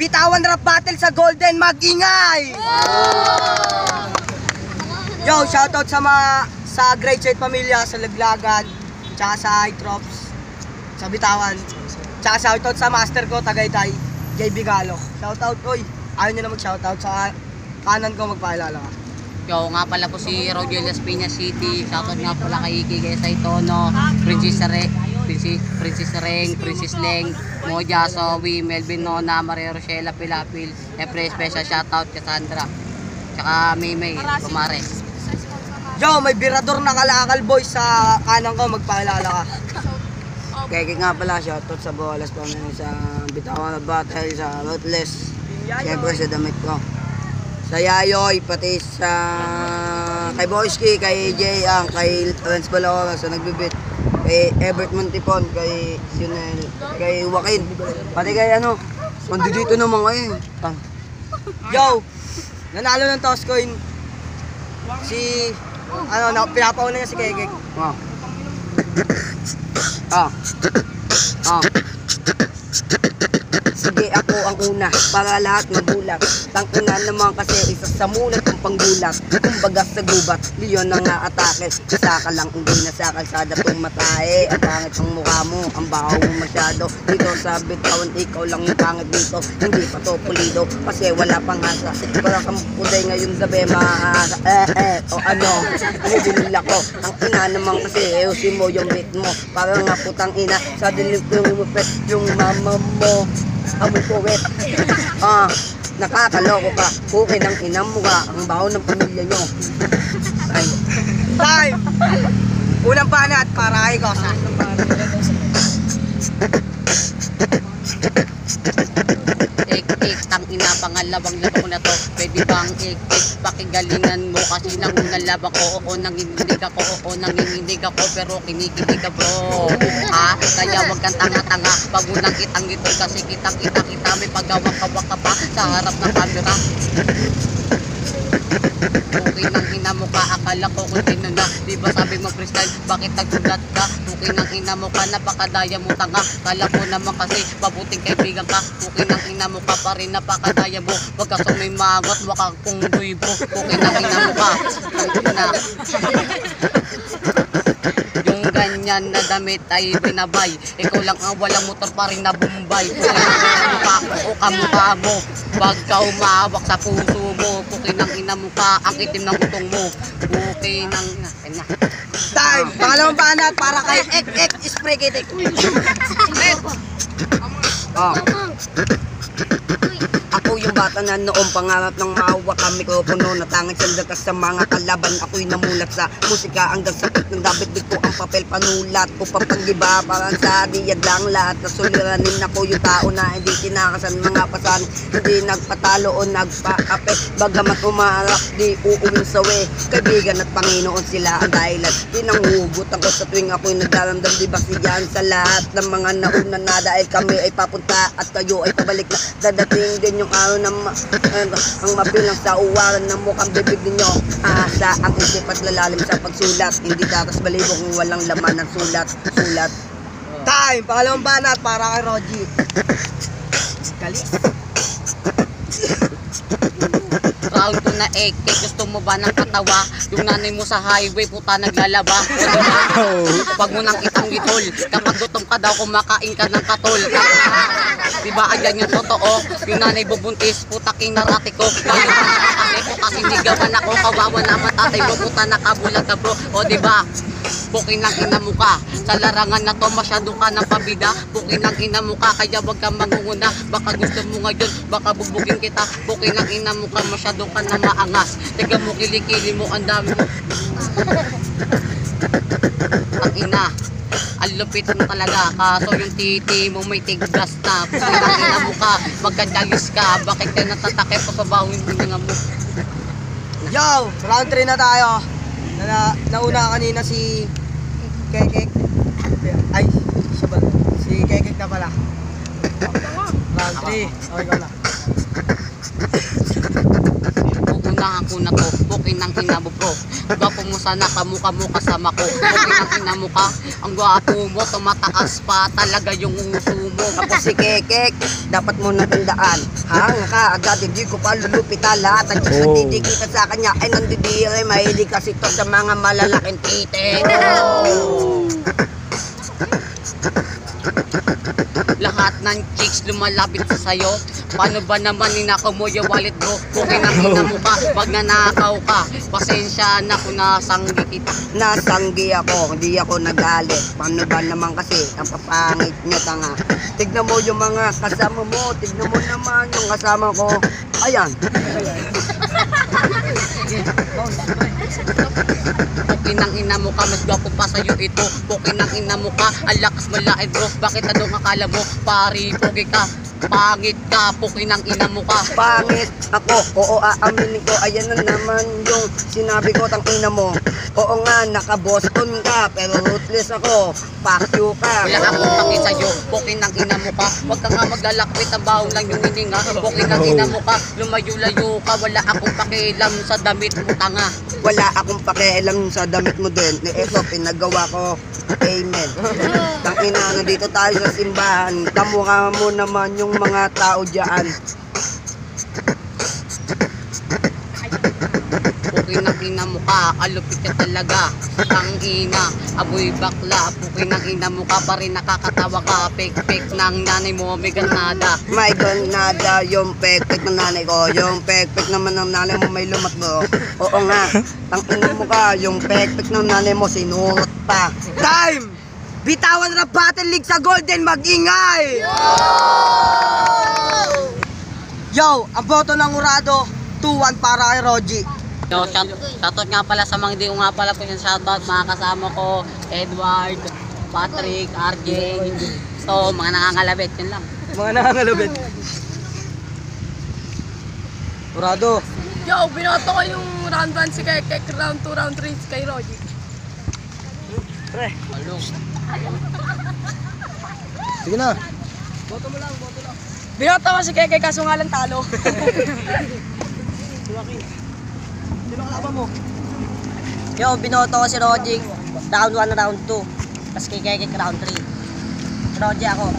Bitawan rap battle sa Golden, mag-ingay! Yo, shoutout sa Great Shade Pamilya, sa Laglagan, tsaka sa Hytrops, sa Bitawan. Tsaka shoutout sa master ko, Tagaytay, JB Galo. Shoutout, oy. Ayaw nyo na mag-shoutout sa kanan ko, magpaalala ka. Yo, nga pala po si Roger Las Piñas City. Shoutout nga pala kay Kike Saitono, Princess Reng, Princess Leng, Moja Sowi, Melvin Nona, Maria Rochela Pilapil. Siyempre, special shoutout Cassandra. Tsaka Maymay, Pumares. Yo, may birador na kalakal boys sa kanan ko, magpaalala ka. Kaya nga pala, shoutout sa Bolas Pamilya, sa Bitawan at Battle, sa Ruthless. Siyempre sa damit ko. Sa Yayoy, pati sa kay Boyski, kay Jay Ang, kay Lance Balora sa nagbibit, kay Ebert Montipon, kay Junel, kay Joaquin, pati kay ano, dito naman kayo. Yo, nanalo ng toss coin si pinapauna niya si Kekek. Sige, ako ang una para lahat magulat. Tangina naman kasi isa sa mulat ang panggulat. Kumbaga sa gubat, Leon na nga atake. Isa ka lang hindi na sa kalsada tumatae. Ang pangit ang mukha mo, ang baho mo masyado. Dito sa Bitawan, ikaw lang yung pangit dito. Hindi pa to pulido, kasi wala pang asa. Para kang puday ngayon sa bema. O ano, binila ko. Ang ina naman kasi, ayusin mo yung beat mo. Para nga putang ina, sa dilim yung mama mo. Amoy puwet. Nakakaloko ka. Kukin ang inang mukha. Ang baho ng pamilya nyo. Ay. Time! Unang banat para kay Kosa. Tang ina, pangalawang laro na to. Pwede bang pakigalingan mo kasi nangunang labang ko. Oo, nanginginig ako, pero kinikinig ka bro. Kaya wag kang tanga-tanga. Pag unang kitang ito kasi kitang-kita kita. May pagawak-kawak ka pa sa harap ng camera. Okay nang ina mo ka, akala ko kung sino na. Diba sabi mo freestyle, bakit nagsulat ka? Okay nang ina mo ka, napakadaya mo tanga. Kala ko naman kasi, pabuting kaibigan ka. Okay nang ina mo ka pa rin, napakadaya mo. Wag ka sumimagot, waka kung buibo. Okay nang ina mo ka, na. Yung ganyan na damit ay binabay. Ikaw lang ang walang motor pa rin na bumbay. O kamukha mo, wag ka umawak sa puso mo. Okay nang ina mo ka, ang itim ng utong mo. Okay nang ina. Time! Pangalawang banat para kay Ek Spray Kitik. Ako yung bata na noong pangarap ng mahawak ang mikropono. Natangit sa datas sa mga kalaban. Ako'y namulat sa musika hanggang sa pit ng dabit ko ang papel panulat. Upang panggiba parang sa diyad lang lahat. Nasuliranin ako yung tao na hindi tinakasan mga pasan. Hindi nagpatalo o nagpakape. Bagamat umarap di uuwing sawi. Kaibigan at Panginoon sila ang dahilan. Pinanghugot ako sa tuwing ako'y nagdaramdam. Di ba siyan sa lahat ng mga nauna na dahil kami ay papunta at kayo ay pabalik na. Dadating din yung araw na ang mabilang sa uwaran ng mukhang bibig ninyo. Sa ang isip at lalalim sa pagsulat. Hindi datas balibo kung walang laman ng sulat. Time! Pangalawang banat para kay Roji. Kalis. Proud to na gusto mo ba ng katawa? Yung nanay mo sa highway, puta naglalaba. Pag mo nang kitang gitol, kapag gutom ka daw, kumakain ka ng katol. Diba ayan yung totoo? Yung nanay bubuntis, puta king narati ko. Kasi puta sinigawan ako, kawawa naman tatay mo, puta nakabulag ka bro. O diba? Bukin ng ina mo ka. Sa larangan na to masyado ka ng pabida. Bukin ng ina mo ka, kaya wag kang mangunguna. Baka gusto mo ngayon, baka bubugin kita. Bukin ng ina mo ka, masyado ka na maangas. Tiga mo, kilikili mo, ang dami mo. Ang ina, ang lupit mo talaga. Kaso yung titi mo may tigas na. Bukin ng ina mo ka, magkagalis ka. Bakit ka natatakip pa sa bawin mo nga mo? Yo! Round 3 na tayo. Nauna kanina si Kekek. Ay, siya ba? Si Kekek na pala. Round 3. Okay, ikaw na. unahan ko na to. Pukin ng ina mo bro. Gwapo mo sana, kamukha mo kasama ko. Pukin ng ina mo ka. Ang gwapo mo, tumataas pa talaga yung uso mo. Ako si Kekek, dapat mo natandaan. Hanga ka, agad hindi ko pa lulupitan. Lahat ang nandidikita sa kanya ay nandidiri. Mahilig kasi to sa mga malalaking titik. Lahat ng chicks lumalapit sa sayo. Paano ba naman ninakaw mo yung wallet bro? Pukin ng ina mo ka, pag nanakaw ka. Pasensya na kung nasanggi kita. Nasanggi ako, hindi ako nagalit. Paano ba naman kasi, ang papangit nyo tanga. Tignan mo yung mga kasama mo, tignan mo naman yung kasama ko. Ayan. Pukin ng ina mo ka, mas gwapo pa sa'yo ito. Pukin ng ina mo ka, ang lakas mo lain bro. Bakit anong akala mo? Pari, pugi ka. Pangit ka, pukin ng ina mo ka. Pangit ako, oo aaminin ko. Ayan na naman yung sinabi ko, tang ina mo. Oo nga, naka-Boston ka, pero ruthless ako. Fuck you ka. Wala akong paki sa'yo, pukin ng ina mo ka. Huwag ka nga maglalakbit, ang baho lang yung hininga. Pukin ng ina mo ka, lumayo-layo ka. Wala akong pakialam sa damit mo tanga. Wala akong pakialam sa damit mo din. Ito, pinagawa ko. Amen. Tang ina, nandito tayo sa simbahan. Kamukha mo naman yung mga tao dyan. Pukin ng ina mo ka, kalupit ka talaga. Ang ina, aboy bakla. Pukin ng ina mo ka, pa rin nakakatawa ka. Pek-pek ng nanay mo, may ganada. May ganada yung pek-pek ng nanay ko. Yung pek-pek naman ng nanay mo may lumat mo. Oo nga, tang ina mo ka, yung pek-pek ng nanay mo sinurot pa. Time! Bitawan na Battle League sa Golden, mag-ingay! Yo, ang boto ng Urado, 2-1 para kay Roji. Yo, shoutout nga pala sa mga hindi ko nga pala po yung shoutout. Mga kasama ko, Edward, Patrick, RJ. So, mga nangangalabit, yun lang. Mga nangangalubit. Urado. Yo, binoto ko yung round 1 si Kekek, round 2, round 3 si kay Roji. Pre, Halo. sige na. Binoto ko si Kekek kaso nga lang talo. Sino kalaban mo? Yo, binoto ko si Roji, round 1, round 2. Tapos kay Kekek, round 3. Roji ako.